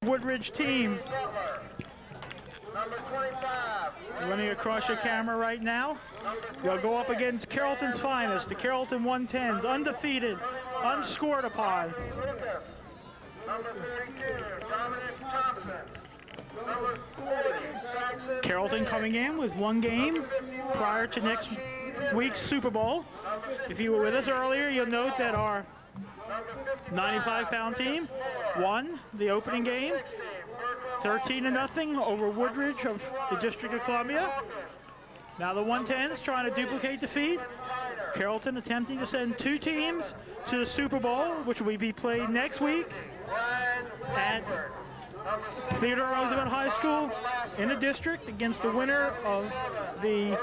Woodridge team. Running across your camera right now. They'll go up against Carrollton's finest, the Carrollton 110s, undefeated, unscored upon. Carrollton coming in with one game prior to next week's Super Bowl. If you were with us earlier, you'll note that our 95-pound team won the opening game, 13-0 over Woodridge of the District of Columbia. Now the 110s trying to duplicate defeat. Carrollton attempting to send two teams to the Super Bowl, which will be played next week at Theodore Roosevelt High School in the district against the winner of the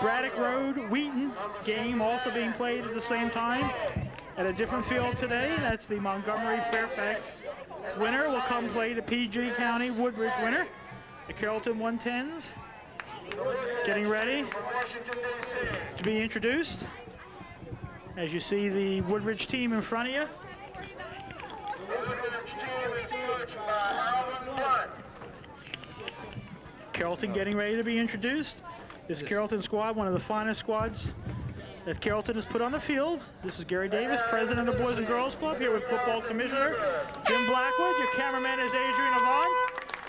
Braddock Road Wheaton game, also being played at the same time at a different field today. That's the Montgomery Fairfax winner will come play the PG County Woodridge winner. The Carrollton 110s getting ready to be introduced. As you see the Woodridge team in front of you. Carrollton getting ready to be introduced. This Carrollton squad, one of the finest squads that Carrollton has put on the field. This is Gary Davis, president of the Boys and Girls Club, here with football commissioner Jim Blackwood. Your cameraman is Adrian Avant,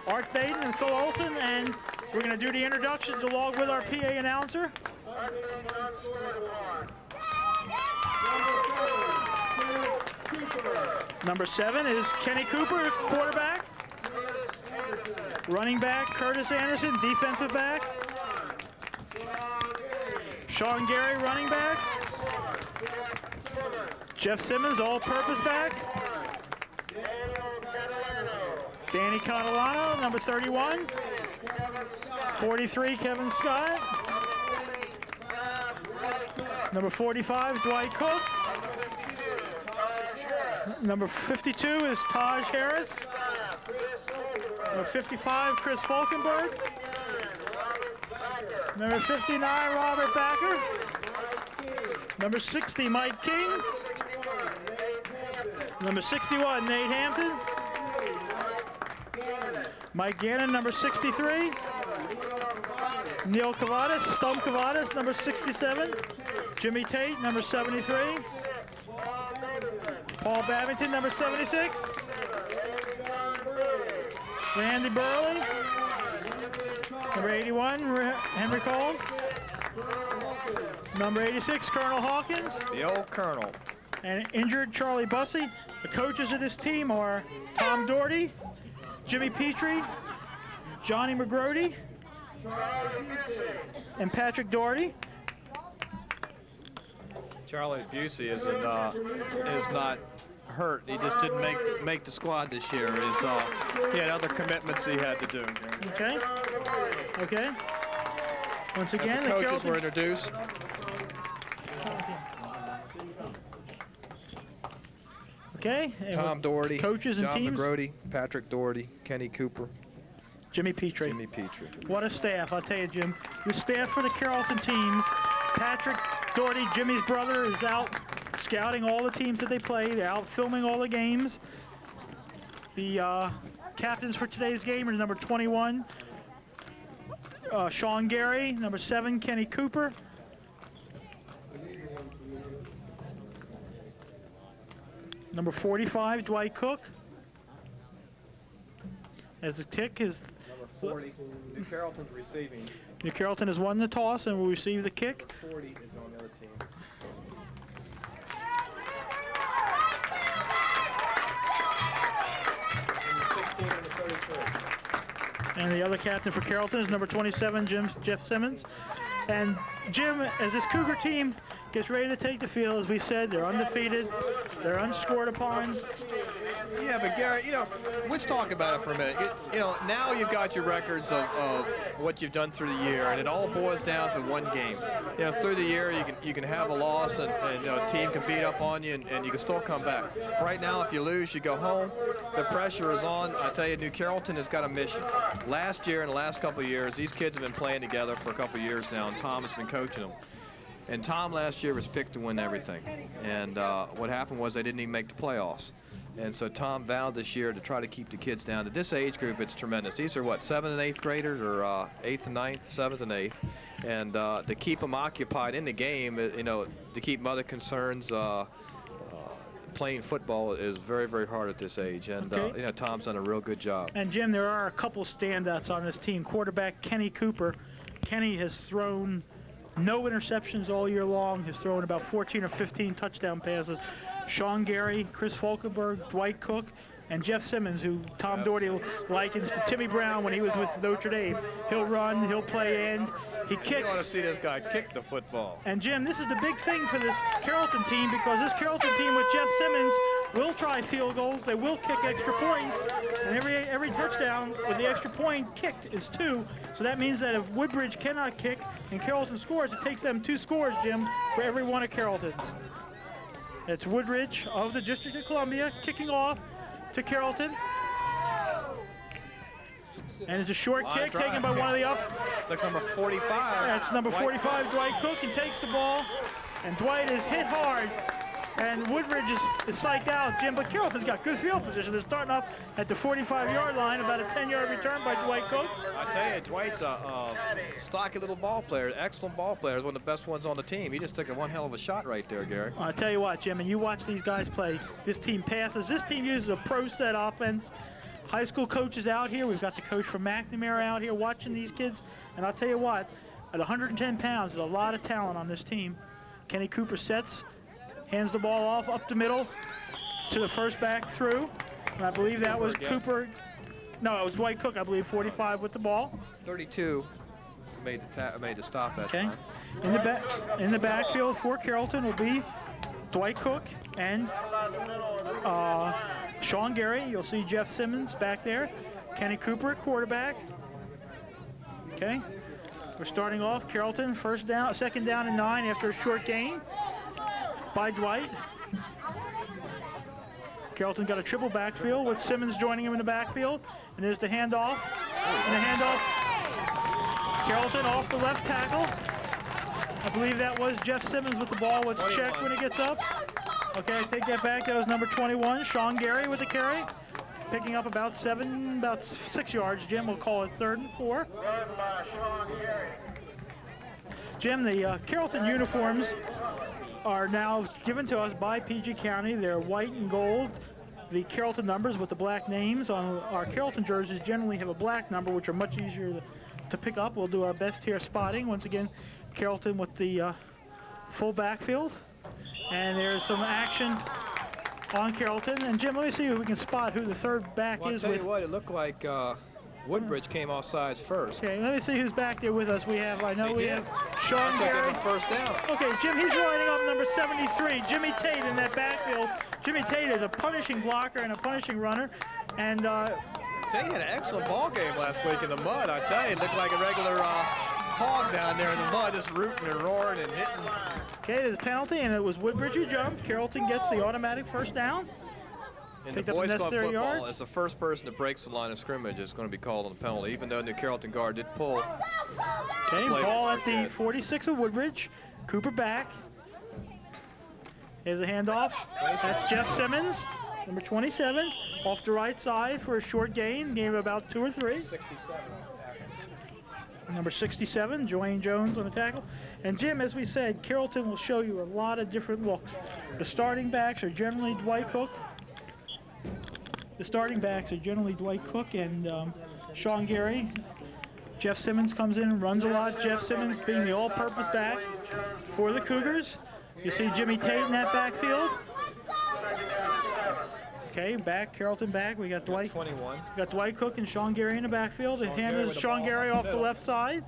Art Baden, and Phil Olson, and we're going to do the introductions along with our PA announcer. Number 7 is Kenny Cooper, quarterback. Running back, Curtis Anderson, defensive back. Sean Gary, running back. Jeff Simmons, all-purpose back. Danny Catalano, number 31. 43, Kevin Scott. Number 45, Dwight Cook. Number 52 is Taj Harris. Number 55, Chris Falkenberg. Number 59, Robert Backer. Number 60, Mike King. Number 61, Nate Hampton. Mike Gannon, number 63. Neil Cavadas, Stump Cavadas, number 67. Jimmy Tate, number 73. Paul Babington, number 76. Randy Burley. Number 81, Henry Cole. Number 86, Colonel Hawkins. The old Colonel. And injured Charlie Bussey. The coaches of this team are Tom Doherty, Jimmy Petrie, Johnny McGrody, and Patrick Doherty. Charlie Busey is not hurt. He just didn't make the squad this year. He had other commitments he had to do. Okay. Okay. Once again, the coaches were introduced. Okay. Tom Doherty, coaches and John teams. McGrody, Patrick Doherty, Kenny Cooper, Jimmy Petrie. Jimmy Petrie. What a staff, I'll tell you, Jim. The staff for the Carrollton teams. Patrick Doherty, Jimmy's brother, is out scouting all the teams that they play. They're out filming all the games. The captains for today's game are number 21, Sean Gary, number 7, Kenny Cooper. Number 45, Dwight Cook. As the kick is... Number 40, New Carrollton's receiving. New Carrollton has won the toss and will receive the kick. 40 is on the other team. And the other captain for Carrollton is number 27, Jeff Simmons. And Jim, as this Cougar team gets ready to take the field, as we said, they're undefeated, they're unscored upon. Yeah, but Gary, let's talk about it for a minute. Now you've got your records of what you've done through the year, and it all boils down to one game. Through the year you can have a loss, and a team can beat up on you, and you can still come back. Right now, if you lose, you go home. The pressure is on. I tell you, New Carrollton has got a mission. Last year and the last couple of years, these kids have been playing together for a couple of years now, and Tom has been coaching them. And Tom last year was picked to win everything. And what happened was they didn't even make the playoffs. And so Tom vowed this year to try to keep the kids down. To this age group, it's tremendous. These are what, 7th and 8th graders, or 8th and 9th, 7th and 8th. And to keep them occupied in the game, you know, to keep them other concerns, playing football is very, very hard at this age. And, you know, Tom's done a real good job. And, Jim, there are a couple standouts on this team. Quarterback Kenny Cooper. Kenny has thrown no interceptions all year long. He's thrown about 14 or 15 touchdown passes. Sean Gary, Chris Falkenberg, Dwight Cook, and Jeff Simmons, who Tom Doherty likens to Timmy Brown when he was with Notre Dame. He'll run, he'll play end, he kicks. You want to see this guy kick the football. And Jim, this is the big thing for this Carrollton team, because this Carrollton team with Jeff Simmons will try field goals, they will kick extra points, and every touchdown with the extra point kicked is 2. So that means that if Woodridge cannot kick and Carrollton scores, it takes them 2 scores, Jim, for every one of Carrollton's. It's Woodridge of the District of Columbia kicking off to Carrollton. And it's a short kick taken by one of the up. Looks number 45. That's number 45, Dwight Cook, and takes the ball. And Dwight is hit hard. And Woodridge is psyched out, Jim, but Carrollton's got good field position. They're starting off at the 45-yard line, about a 10-yard return by Dwight Cook. I tell you, Dwight's a stocky little ball player, excellent ball player, one of the best ones on the team. He just took one hell of a shot right there, Gary. I tell you what, Jim, and you watch these guys play. This team passes. This team uses a pro set offense. High school coaches out here. We've got the coach from McNamara out here watching these kids. And I'll tell you what, at 110 pounds, there's a lot of talent on this team. Kenny Cooper sets, hands the ball off up the middle to the first back through. And I believe that was Cooper. No, it was Dwight Cook, I believe, 45 with the ball. 32 made the stop that time. In the backfield for Carrollton will be Dwight Cook and Sean Gary. You'll see Jeff Simmons back there. Kenny Cooper at quarterback. Okay. We're starting off Carrollton, second down and 9 after a short gain by Dwight. Carrollton got a triple backfield with Simmons joining him in the backfield. And there's the handoff. And the handoff, Carrollton off the left tackle. I believe that was Jeff Simmons with the ball. Let's check when he gets up. Okay, take that back. That was number 21, Sean Gary with the carry. Picking up about 6 yards. Jim will call it 3rd and 4. Jim, the Carrollton uniforms are now given to us by PG County. They're white and gold. The Carrollton numbers with the black names on our Carrollton jerseys generally have a black number, which are much easier to pick up. We'll do our best here spotting. Once again, Carrollton with the full backfield. And there's some action on Carrollton. And Jim, let me see if we can spot who the third back is with. I'll tell you what, it looked like Woodridge came off sides first. Okay, let me see who's back there with us. We have Sean Gary. First down. Okay, Jim, he's lining up number 73, Jimmy Tate in that backfield. Jimmy Tate is a punishing blocker and a punishing runner. And Tate had an excellent ball game last week in the mud. I tell you, it looked like a regular hog down there in the mud, just rooting and roaring and hitting. Okay, there's a penalty, and it was Woodridge who jumped. Carrollton gets the automatic first down. In the boys club football, as the first person that breaks the line of scrimmage is going to be called on the penalty, even though the Carrollton guard did pull. Okay, ball at the 46 of Woodridge. Cooper back. Here's a handoff. That's Jeff Simmons, number 27, off the right side for a short gain of about 2 or 3. 67. Number 67, Joanne Jones on the tackle. And Jim, as we said, Carrollton will show you a lot of different looks. The starting backs are generally Dwight Cook. And Sean Gary. Jeff Simmons comes in and runs a lot. Jeff Simmons being the all-purpose back for the Cougars. You see Jimmy Tate in that backfield. Okay, Carrollton back. We got Dwight. 21. We got Dwight Cook and Sean Gary in the backfield. The hand is Sean Gary off the left side.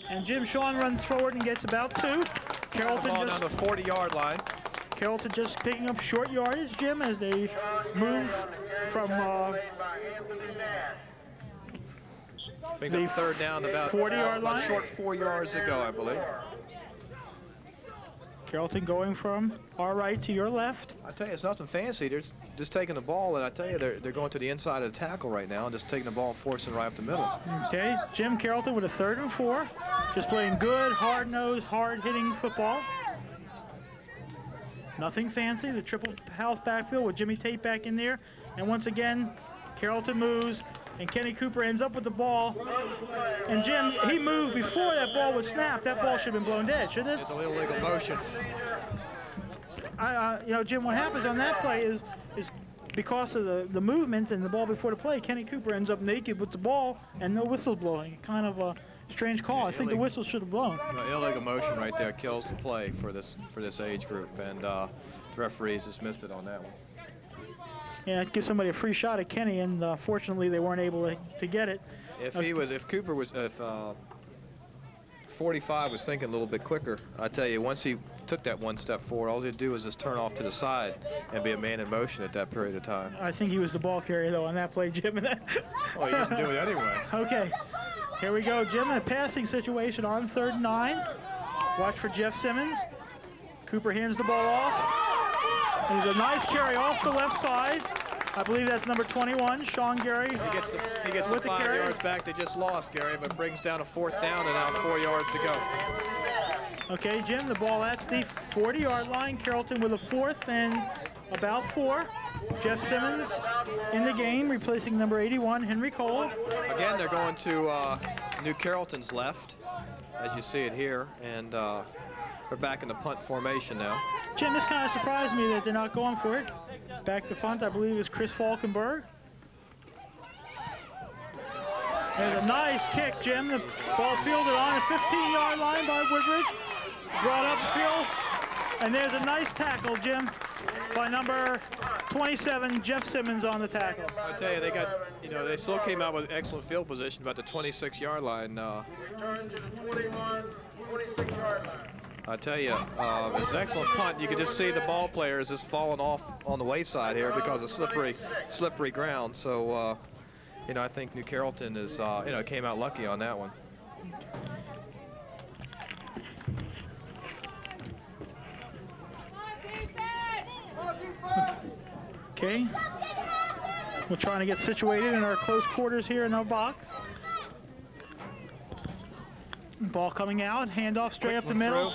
And Sean runs forward and gets about 2. Carrollton ball down the 40-yard line. Carrollton just picking up short yardage, Jim, as they move from the third down about 40-yard line. A short 4 yards to go, I believe. Carrollton going from our right to your left. I tell you, it's nothing fancy. They're just taking the ball, and I tell you, they're going to the inside of the tackle right now and just taking the ball and forcing it right up the middle. Okay, Jim, Carrollton with a 3rd and 4. Just playing good, hard-nosed, hard-hitting football. Nothing fancy. The triple house backfield with Jimmy Tate back in there. And once again, Carrollton moves, and Kenny Cooper ends up with the ball. And Jim, he moved before that ball was snapped. That ball should have been blown dead, shouldn't it? It's a little illegal motion. You know, Jim, what happens on that play is because of the movement and the ball before the play, Kenny Cooper ends up naked with the ball and no whistle's blowing. Kind of a strange call. I think the whistle should have blown. No, illegal motion right there kills the play for this age group, and the referees dismissed it on that one. Yeah, it gives somebody a free shot at Kenny, and fortunately they weren't able to get it. If 45 was thinking a little bit quicker, I tell you, once he took that one step forward, all he'd do was just turn off to the side and be a man in motion at that period of time. I think he was the ball carrier, though, on that play, Jim. Well, he didn't do it anyway. Okay, here we go, Jim. A passing situation on 3rd and 9. Watch for Jeff Simmons. Cooper hands the ball off. There's a nice carry off the left side. I believe that's number 21, Sean Gary. He gets the 5 yards back they just lost, Gary, but brings down a 4th down and now 4 yards to go. Okay, Jim, the ball at the 40-yard line. Carrollton with a 4th and about 4. Jeff Simmons in the game, replacing number 81, Henry Cole. Again, they're going to New Carrollton's left, as you see it here, and we're back in the punt formation now. Jim, this kind of surprised me that they're not going for it. Back to punt, I believe, is Chris Falkenberg. There's a nice kick, Jim. The ball fielded on a 15-yard line by Woodridge. Brought up the field. And there's a nice tackle, Jim, by number 27, Jeff Simmons on the tackle. I tell you, they still came out with excellent field position about the 26-yard line. I tell you, it's an excellent punt. You can just see the ball players just falling off on the wayside here because of slippery ground. So, I think New Carrollton is, came out lucky on that one. Okay. We're trying to get situated in our close quarters here in our box. Ball coming out, handoff straight up the middle,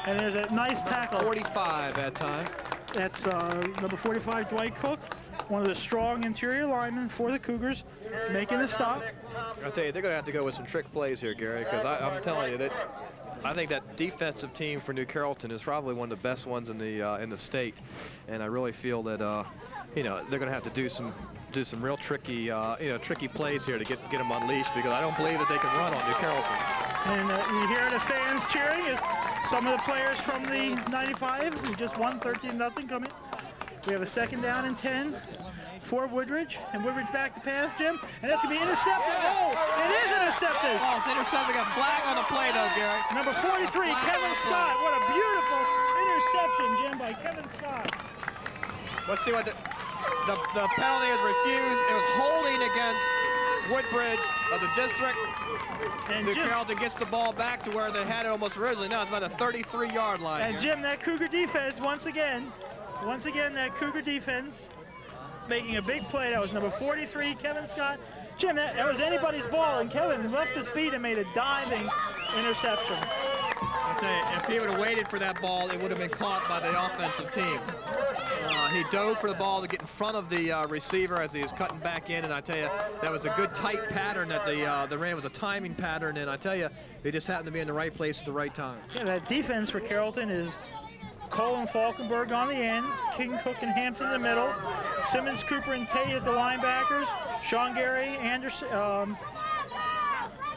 and there's a nice tackle. 45 that time. That's number 45, Dwight Cook, one of the strong interior linemen for the Cougars, making the stop. I'll tell you, they're going to have to go with some trick plays here, Gary, because I'm telling you that I think that defensive team for New Carrollton is probably one of the best ones in the state, and I really feel that they're going to have to do some real tricky tricky plays here to get them unleashed, because I don't believe that they can run on New Carrollton. And you hear the fans cheering as some of the players from the 95 who just won 13-0 come in. We have a 2nd down and 10 for Woodridge, and Woodridge back to pass, Jim, and that's going to be intercepted. Oh, it is intercepted. Oh, it's intercepted. Got flag on the play, though, Gary. Number 43, Kevin Scott. What a beautiful interception, Jim, by Kevin Scott. Let's see what the penalty is refused. It was holding against Woodridge of the district. And New Carrollton gets the ball back to where they had it almost originally. Now it's about a 33-yard line. And here. Jim, that Cougar defense, once again, that Cougar defense making a big play. That was number 43, Kevin Scott. Jim, that was anybody's ball, and Kevin left his feet and made a diving interception. I'll tell you, if he would have waited for that ball, it would have been caught by the offensive team. He dove for the ball to get in front of the receiver as he is cutting back in, and I tell you, that was a good tight pattern that they ran. It was a timing pattern, and I tell you, they just happened to be in the right place at the right time. Yeah, that defense for Carrollton is Cole and Falkenberg on the ends, King, Cook, and Hampton in the middle, Simmons, Cooper, and Tate as the linebackers, Sean Gary, Anderson,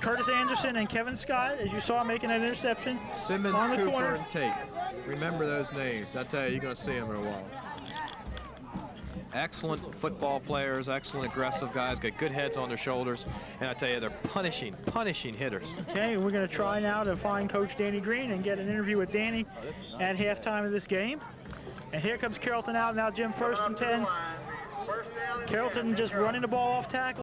Curtis Anderson, and Kevin Scott, as you saw, making that interception. Simmons, on the Cooper, corner. and Tate. Remember those names. I tell you, you're going to see them in a while. Excellent football players, excellent aggressive guys, got good heads on their shoulders, and I tell you, they're punishing hitters. Okay, we're going to try now to find Coach Danny Green and get an interview with Danny at halftime of this game. And here comes Carrollton out now, Jim, 1st and 10. Carrollton just running the ball off tackle.